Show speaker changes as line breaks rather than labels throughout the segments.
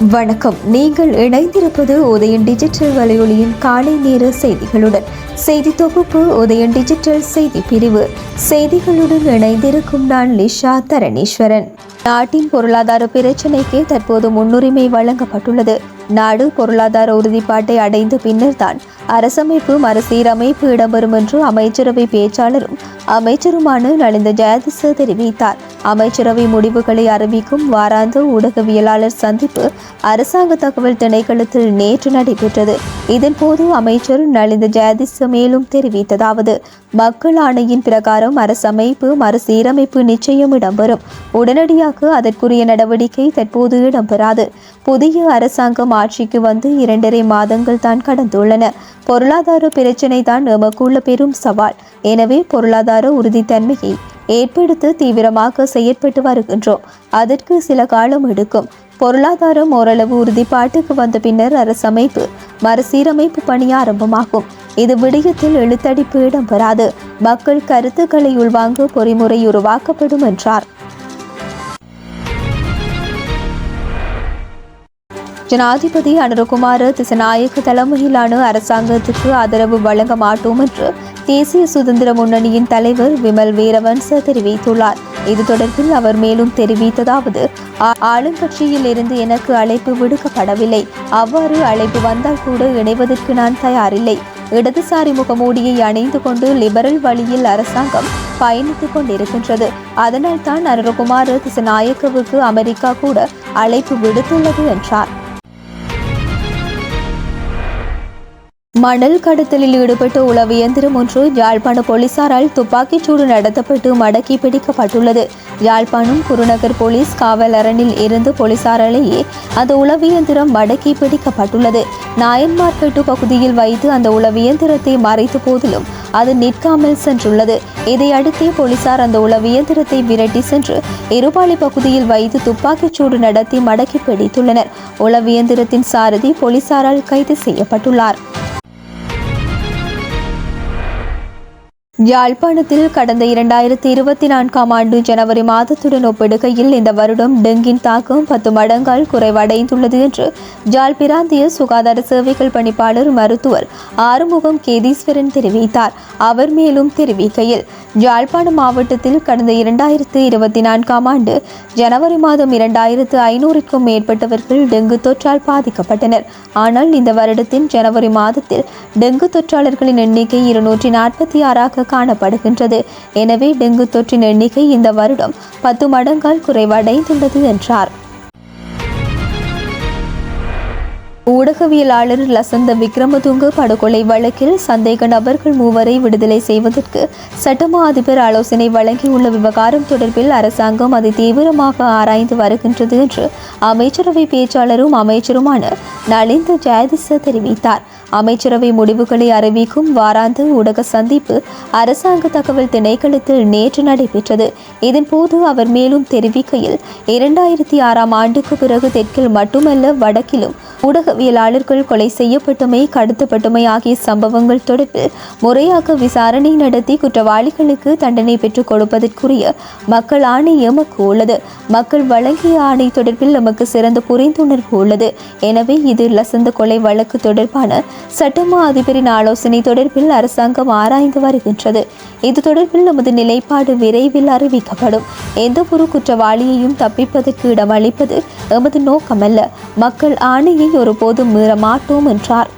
வணக்கம். நீங்கள் இணைந்திருப்பது உதயன் டிஜிட்டல் வலையொலியின் காலை நேர செய்திகளுடன். செய்தி தொகுப்பு உதயன் டிஜிட்டல் செய்தி பிரிவு. செய்திகளுடன் இணைந்திருக்கும் நான் லிஷா தரணீஸ்வரன். நாட்டின் பொருளாதார பிரச்சினைக்கு தற்போது முன்னுரிமை வழங்கப்பட்டுள்ளது. நாடு பொருளாதார உறுதிப்பாட்டை அடைந்த பின்னர் தான் அரசமைப்பு மறுசீரமைப்பு இடம்பெறும் என்று அமைச்சரவை பேச்சாளரும் அமைச்சருமான நலிந்த ஜெயதிச தெரிவித்தார். அமைச்சரவை முடிவுகளை அறிவிக்கும் வாராந்த ஊடகவியலாளர் சந்திப்பு அரசாங்க தகவல் திணைக்களத்தில் நேற்று நடைபெற்றது. இதன்போது அமைச்சர் நலிந்த ஜெயதிச மேலும் தெரிவித்ததாவது: மக்கள் ஆணையின் பிரகாரம் அரசமைப்பு மறுசீரமைப்பு நிச்சயம் இடம்பெறும். உடனடியாக அதற்குரிய நடவடிக்கை தற்போது இடம்பெறாது. புதிய அரசாங்கம் ஆட்சிக்கு வந்து 2.5 மாதங்கள் தான் கடந்துள்ளன. பொருளாதார பிரச்சினை தான் எமக்குள்ள பெரும் சவால். எனவே பொருளாதார உறுதித்தன்மையை ஏற்படுத்த தீவிரமாக செயற்பட்டு வருகின்றோம். அதற்கு சில காலம் எடுக்கும். பொருளாதாரம் ஓரளவு உறுதிப்பாட்டுக்கு வந்த பின்னர் அரசமைப்பு மறுசீரமைப்பு பணி ஆரம்பமாகும். இது விடயத்தில் எழுத்தடிப்பு இடம்பெறாது. மக்கள் கருத்துக்களை உள்வாங்க பொறிமுறை உருவாக்கப்படும் என்றார். ஜனாதிபதி அனுரகுமார திசநாயக்க தலைமையிலான அரசாங்கத்துக்கு ஆதரவு வழங்க மாட்டோம் என்று தேசிய சுதந்திர முன்னணியின் தலைவர் விமல் வீரவன்ச தெரிவித்துள்ளார். இது தொடர்பில் அவர் மேலும் தெரிவித்ததாவது: ஆளுங்கட்சியில் இருந்து எனக்கு அழைப்பு விடுக்கப்படவில்லை. அவ்வாறு அழைப்பு வந்தால் கூட இணைவதற்கு நான் தயாரில்லை. இடதுசாரி முகமூடியை அணிந்து கொண்டு லிபரல் வழியில் அரசாங்கம் பயணித்துக் கொண்டிருக்கின்றது. அதனால் தான் அனுரகுமார திசநாயக்கவுக்கு அமெரிக்கா கூட அழைப்பு விடுத்துள்ளது என்றார். மணல் கடத்தலில் ஈடுபட்ட உளவு இயந்திரம் ஒன்று யாழ்ப்பாண போலீசாரால் துப்பாக்கிச்சூடு நடத்தப்பட்டு மடக்கி பிடிக்கப்பட்டுள்ளது. யாழ்ப்பாணம் குருநகர் போலீஸ் காவல் அரணில் இருந்து போலீசாராலேயே அந்த உளவு இயந்திரம் மடக்கி பிடிக்கப்பட்டுள்ளது. நாயன்மார்கட்டு பகுதியில் வைத்து அந்த உளவு இயந்திரத்தை மறைத்த போதிலும் அது நிற்காமல் சென்றுள்ளது. இதையடுத்தே போலீசார் அந்த உளவு இயந்திரத்தை விரட்டி சென்று இருபாலி பகுதியில் வைத்து துப்பாக்கிச்சூடு நடத்தி மடக்கி பிடித்துள்ளனர். உளவு இயந்திரத்தின் சாரதி போலீசாரால் கைது செய்யப்பட்டுள்ளார். யாழ்ப்பாணத்தில் கடந்த 2024ஆம் ஆண்டு ஜனவரி மாதத்துடன் ஒப்பிடுகையில் இந்த வருடம் டெங்கின் தாக்கம் 10 மடங்கால் குறைவடைந்துள்ளது என்று யாழ் பிராந்திய சுகாதார சேவைகள் பணிப்பாளர் மருத்துவர் ஆறுமுகம் கேதீஸ்வரன் தெரிவித்தார். அவர் மேலும் தெரிவிக்கையில், யாழ்ப்பாணம் மாவட்டத்தில் கடந்த 2024ஆம் ஆண்டு ஜனவரி மாதம் 2500க்கும் மேற்பட்டவர்கள் டெங்கு தொற்றால் பாதிக்கப்பட்டனர். ஆனால் இந்த வருடத்தின் ஜனவரி மாதத்தில் டெங்கு தொற்றாளர்களின் எண்ணிக்கை 246ஆக காணப்படுகின்றது. எனவே டெங்கு தொற்றின் எண்ணிக்கை இந்த வருடம் 10 மடங்கால் குறைவடைந்துள்ளது என்றார். ஊடகவியலாளர் லசந்த விக்ரமதுங்க படுகொலை வழக்கில் சந்தேக நபர்கள் 3 விடுதலை செய்வதற்கு சட்டமா அதிபர் ஆலோசனை வழங்கியுள்ள விவகாரம் தொடர்பில் அரசாங்கம் அதை தீவிரமாக ஆராய்ந்து வருகின்றது என்று அமைச்சரவை பேச்சாளரும் அமைச்சருமான நலிந்த ஜெயதிச தெரிவித்தார். அமைச்சரவை முடிவுகளை அறிவிக்கும் வாராந்த ஊடக சந்திப்பு அரசாங்க தகவல் திணைக்களத்தில் நேற்று நடைபெற்றது. இதன்போது அவர் மேலும் தெரிவிக்கையில், 2006ஆம் ஆண்டுக்கு பிறகு தெற்கில் மட்டுமல்ல வடக்கிலும் ஊடகவியலாளர்கள் கொலை செய்யப்பட்டமை, கடத்தப்பட்டமை ஆகிய சம்பவங்கள் தொடர்பில் முறையாக விசாரணை நடத்தி குற்றவாளிகளுக்கு தண்டனை பெற்றுக் கொடுப்பதற்குரிய மக்கள் ஆணை எமக்கு உள்ளது. மக்கள் வழங்கிய ஆணை தொடர்பில் நமக்கு சிறந்த புரிந்துணர்வு உள்ளது. எனவே இது லசந்த கொலை வழக்கு தொடர்பான சட்டமா அதிபரின் ஆலோசனை தொடர்பில் அரசாங்கம் ஆராய்ந்து வருகின்றது. இது தொடர்பில் நமது நிலைப்பாடு விரைவில் அறிவிக்கப்படும். எந்த ஒரு குற்றவாளியையும் தப்பிப்பதற்கு இடமளிப்பது எமது நோக்கமல்ல. மக்கள் ஆணையை ஒருபோதும் மீற மாட்டோம் என்றார்.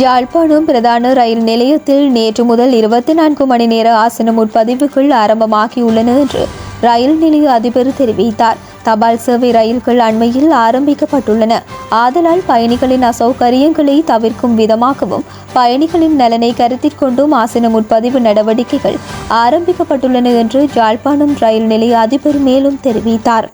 யாழ்ப்பாணம் பிரதான ரயில் நிலையத்தில் நேற்று முதல் 24 மணி நேர ஆசன முன்பதிவுகள் ஆரம்பமாகியுள்ளன என்று ரயில் நிலைய அதிபர் தெரிவித்தார். தபால் சேவை ரயில்கள் அண்மையில் ஆரம்பிக்கப்பட்டுள்ளன. ஆதலால் பயணிகளின் அசௌகரியங்களை தவிர்க்கும் விதமாகவும் பயணிகளின் நலனை கருத்தில் கொண்டும் ஆசன முன்பதிவு நடவடிக்கைகள் ஆரம்பிக்கப்பட்டுள்ளன என்று யாழ்ப்பாணம் ரயில் நிலைய அதிபர் மேலும் தெரிவித்தார்.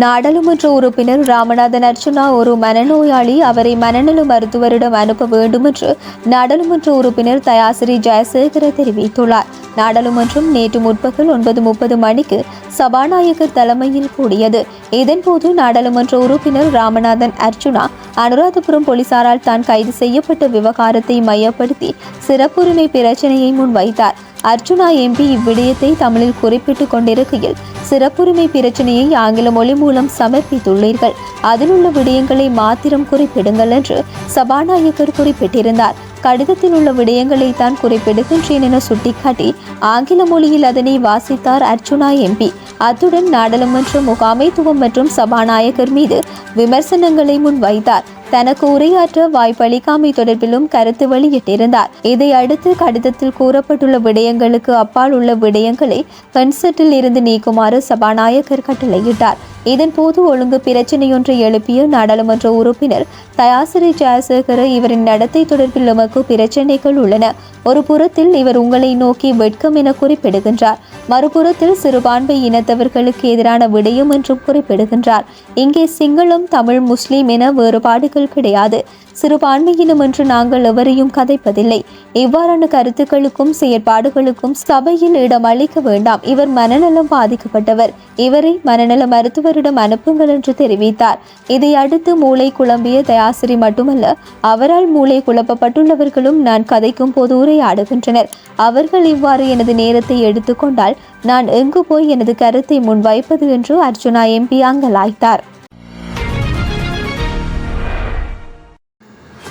நாடாளுமன்ற உறுப்பினர் ராமநாதன் அர்ச்சுனா ஒரு மனநோயாளி, அவரை மனநல மருத்துவரிடம் அனுப்ப வேண்டும் என்று நாடாளுமன்ற உறுப்பினர் தயாசிரி ஜெயசேகர தெரிவித்துள்ளார். நாடாளுமன்றம் நேற்று முற்பகல் 9:30 மணிக்கு சபாநாயகர் தலைமையில் கூடியது. இதன்போது நாடாளுமன்ற உறுப்பினர் ராமநாதன் அர்ச்சுனா அனுராதபுரம் போலீசாரால் தான் கைது செய்யப்பட்ட விவகாரத்தை மையப்படுத்தி சிறப்புரிமை பிரச்சினையை முன்வைத்தார். அர்ச்சுனா எம்பி இவ்விடயத்தை தமிழில் குறிப்பிட்டுக் கொண்டிருக்கையில் சிறப்புரிமை பிரச்சினையை ஆங்கில மொழி மூலம் சமர்ப்பித்துள்ளீர்கள், அதில் உள்ள விடயங்களை மாத்திரம் குறிப்பிடுங்கள் என்று சபாநாயகர் குறிப்பிட்டிருந்தார். கடிதத்தில் உள்ள விடயங்களை தான் குறிப்பிடுகின்றேன் என சுட்டிக்காட்டி ஆங்கில மொழியில் அதனை வாசித்தார் அர்ச்சுனா எம்பி. அத்துடன் நாடாளுமன்ற முகாமைத்துவம் மற்றும் சபாநாயகர் மீது விமர்சனங்களை முன்வைத்தார். தனக்கு உரையாற்ற வாய்ப்பளிக்காமை தொடர்பிலும் கருத்து வெளியிட்டிருந்தார். இதை அடுத்து கடிதத்தில் கூறப்பட்டுள்ள விடயங்களுக்கு அப்பால் உள்ள விடயங்களை கன்சர்ட்டில் இருந்து நீக்குமாறு சபாநாயகர் கட்டளையிட்டார். இதன்போது ஒழுங்கு பிரச்சினையொன்றை எழுப்பிய நாடாளுமன்ற உறுப்பினர் தயாசிரி ஜெயசேகர, இவரின் நடத்தை தொடர்பில் எமக்கு பிரச்சினைகள் உள்ளன. ஒரு புறத்தில் இவர் உங்களை நோக்கி வெட்கம் என குறிப்பிடுகின்றார், மறுபுறத்தில் சிறுபான்மை இனத்தவர்களுக்கு எதிரான விடயம் என்றும் குறிப்பிடுகின்றார். இங்கே சிங்களம், தமிழ், முஸ்லிம் என வேறுபாடுகள் கிடையாது. சிறுபான்மையினம் என்று நாங்கள் எவரையும் கதைப்பதில்லை. இவ்வாறான கருத்துக்களுக்கும் செயற்பாடுகளுக்கும் சபையில் இடம் அளிக்க வேண்டாம். இவர் மனநலம் பாதிக்கப்பட்டவர், இவரை மனநல மருத்துவரிடம் அனுப்புங்கள் என்று தெரிவித்தார். இதை அடுத்து மூளை குழம்பிய தயாசிரி மட்டுமல்ல, அவரால் மூளை குழப்பப்பட்டுள்ளவர்களும் நான் கதைக்கும் போது உரையாடுகின்றனர். அவர்கள் இவ்வாறு எனது நேரத்தை எடுத்துக்கொண்டால் நான் எங்கு போய் எனது கருத்தை முன்வைப்பது என்று அர்ச்சுனா எம்பி அங்கலாய்த்தார்.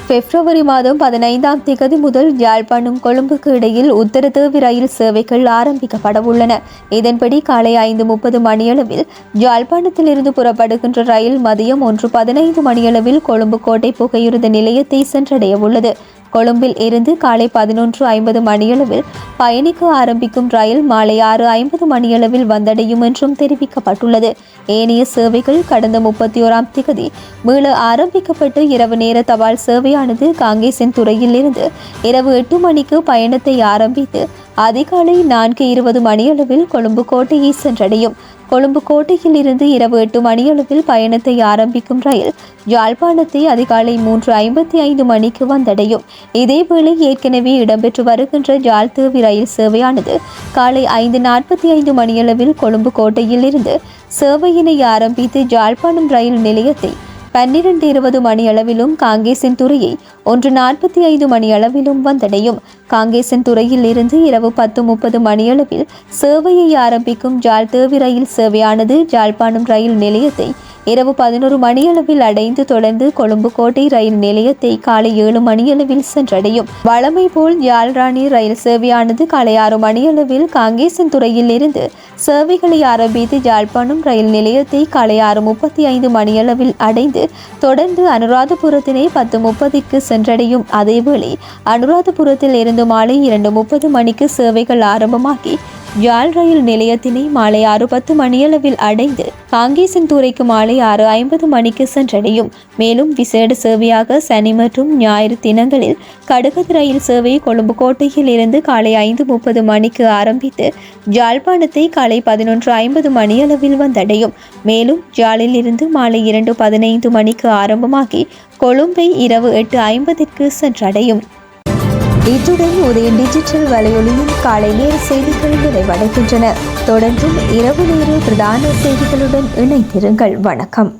பிப்ரவரி மாதம் 15ஆம் தேதி முதல் யாழ்ப்பாணம் கொழும்புக்கு இடையில் உத்தர தேவி ரயில் சேவைகள் ஆரம்பிக்கப்பட உள்ளன. இதன்படி காலை 5:30 மணியளவில் யாழ்ப்பாணத்தில் இருந்து புறப்படுகின்ற ரயில் மதியம் 1:15 மணியளவில் கொழும்பு கோட்டை புகையிரத நிலையத்தை சென்றடைய உள்ளது. கொழும்பில் இருந்து காலை 11:50 மணியளவில் பயணிக்க ஆரம்பிக்கும் ரயில் மாலை 6:50 மணியளவில் வந்தடையும் என்றும் தெரிவிக்கப்பட்டுள்ளது. ஏனைய சேவைகள் கடந்த 31ஆம் தேதி மீள ஆரம்பிக்கப்பட்டு இரவு நேர தபால் சேவையானது காங்கேசன் துறையில் இருந்து இரவு 8 மணிக்கு பயணத்தை ஆரம்பித்து அதிகாலை 4:20 மணியளவில் கொழும்பு கோட்டையை சென்றடையும். கொழும்பு கோட்டையில் இருந்து இரவு 8 மணியளவில் பயணத்தை ஆரம்பிக்கும் ரயில் யாழ்ப்பாணத்தை அதிகாலை 3:55 மணிக்கு வந்தடையும். இதேவேளை ஏற்கனவே இடம்பெற்று வருகின்ற யாழ் தேவி ரயில் சேவையானது காலை 5:45 மணியளவில் கொழும்பு கோட்டையில் இருந்து சேவையினை ஆரம்பித்து யாழ்ப்பாணம் ரயில் நிலையத்தை 12:20 மணியளவிலும் காங்கேசன் துறையை 1:45 மணியளவிலும் வந்தடையும். காங்கேசன் துறையில் இருந்து இரவு 10:30 மணியளவில் சேவையை ஆரம்பிக்கும் யாழ் தேவி ரயில் சேவையானது யாழ்ப்பாணம் ரயில் நிலையத்தை இரவு 11 மணியளவில் அடைந்து தொடர்ந்து கொழும்பு கோட்டை ரயில் நிலையத்தை காலை 7 மணியளவில் சென்றடையும். வழமை போல் யாழ் ராணி ரயில் சேவையானது காலை 6 மணியளவில் காங்கேசன் துறையில் இருந்து சேவைகளை ஆரம்பித்து யாழ்ப்பாணம் ரயில் நிலையத்தை காலை 6:35 மணியளவில் அடைந்து தொடர்ந்து அனுராதபுரத்தினை 10:30க்கு சென்றடையும். அதேவேளை அனுராதபுரத்தில் இருந்து மாலை 2:30 மணிக்கு சேவைகள் ஆரம்பமாகி யாழ் ரயில் நிலையத்தினை மாலை 6:10 மணியளவில் அடைந்து காங்கேசன் துறைக்கு மாலை 6:50 மணிக்கு சென்றடையும். மேலும் விசேட சேவையாக சனி மற்றும் ஞாயிறு தினங்களில் கடுகத் ரயில் சேவை கொழும்பு கோட்டையில் இருந்து காலை 5:30 மணிக்கு ஆரம்பித்து யாழ்ப்பாணத்தை காலை 11:50 மணியளவில் வந்தடையும். மேலும் யாழில் இருந்து மாலை 2:15 மணிக்கு ஆரம்பமாகி கொழும்பை இரவு 8:50க்கு சென்றடையும். இத்துடன் உதயம் டிஜிட்டல் வலையொலியின் காலை நேர செய்திகள் நிறைவடைகின்றன. தொடர்ந்தும் இரவு நேர பிரதான செய்திகளுடன் இணைந்திருங்கள். வணக்கம்.